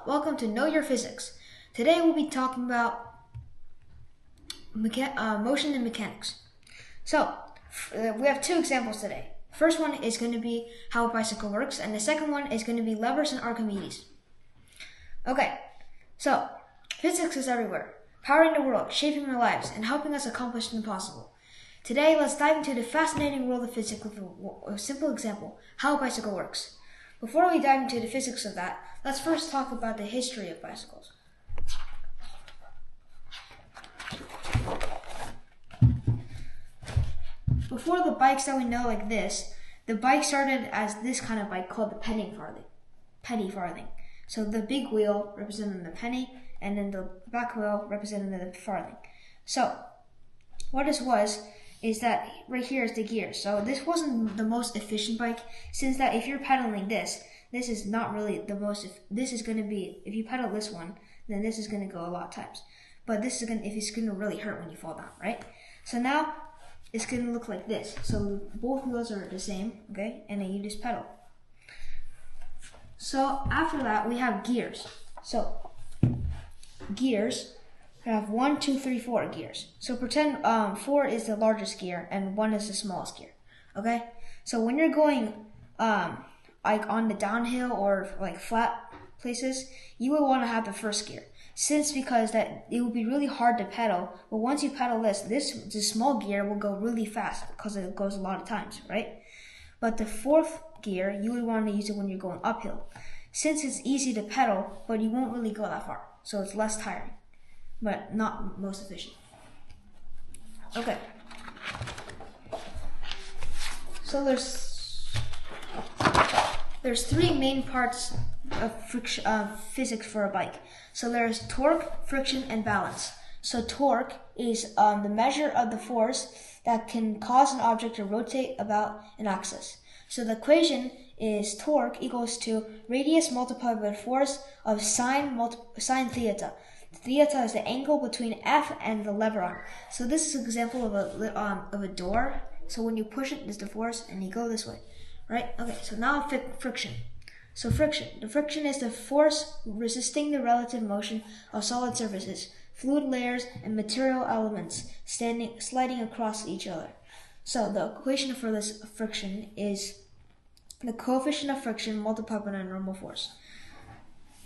welcome to Know Your Physics. Today we'll be talking about motion and mechanics. So, we have two examples today. First one is going to be how a bicycle works, and the second one is going to be levers and Archimedes. Okay, so physics is everywhere, powering the world, shaping our lives, and helping us accomplish the impossible. Today, let's dive into the fascinating world of physics with a simple example, how a bicycle works. Before we dive into the physics of that, let's first talk about the history of bicycles. Before the bikes that we know like this, the bike started as this kind of bike called the penny farthing. So the big wheel representing the penny, and then the back wheel representing the farthing. So what this was is that right here is the gear. So this wasn't the most efficient bike, since that if you're pedaling this is not really the most, this is going to be, if you pedal this one, then this is going to go a lot of times. But this is going to, it's going to really hurt when you fall down, right? So now it's going to look like this. So both wheels are the same, okay? And then you just pedal. So after that, we have gears. So gears have 1, 2, 3, 4 gears. So pretend 4 is the largest gear and 1 is the smallest gear. Okay? So when you're going like on the downhill or like flat places, you would want to have the first gear. Because that it would be really hard to pedal, but once you pedal this small gear will go really fast because it goes a lot of times, right? But the fourth gear, you would want to use it when you're going uphill, since it's easy to pedal, but you won't really go that far, so it's less tiring, but not most efficient. Okay. So there's three main parts of physics for a bike. So there's torque, friction, and balance. So torque is the measure of the force that can cause an object to rotate about an axis. So the equation is torque equals to radius multiplied by the force of sine theta. Theta is the angle between F and the lever arm. So this is an example of a door. So when you push it, there's the force, and you go this way, right? Okay. So now friction. So friction. The friction is the force resisting the relative motion of solid surfaces, fluid layers, and material elements sliding across each other. So the equation for this friction is the coefficient of friction multiplied by the normal force.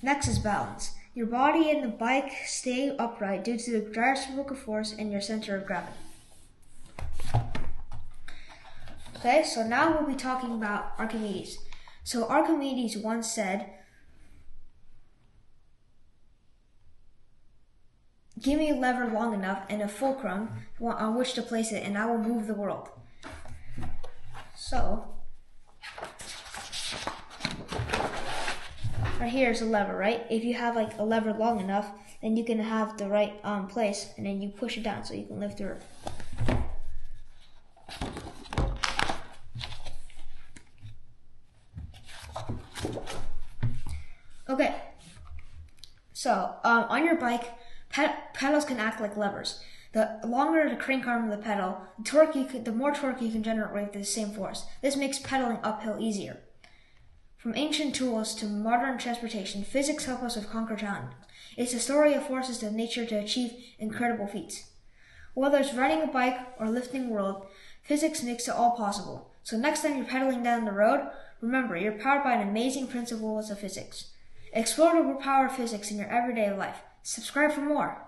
Next is balance. Your body and the bike stay upright due to the gyrocentric force and your center of gravity. Okay, so now we'll be talking about Archimedes. So Archimedes once said, "Give me a lever long enough and a fulcrum on which to place it, and I will move the world." So right here is a lever, right? If you have like a lever long enough, then you can have the right place, and then you push it down so you can lift the earth. Okay, so on your bike, pedals can act like levers. The longer the crank arm of the pedal, the more torque you can generate with the same force. This makes pedaling uphill easier. From ancient tools to modern transportation, physics help us conquer challenges. It's a story of forces of nature to achieve incredible feats. Whether it's riding a bike or lifting the world, physics makes it all possible. So next time you're pedaling down the road, remember you're powered by an amazing principles of physics. Explore the power of physics in your everyday life. Subscribe for more.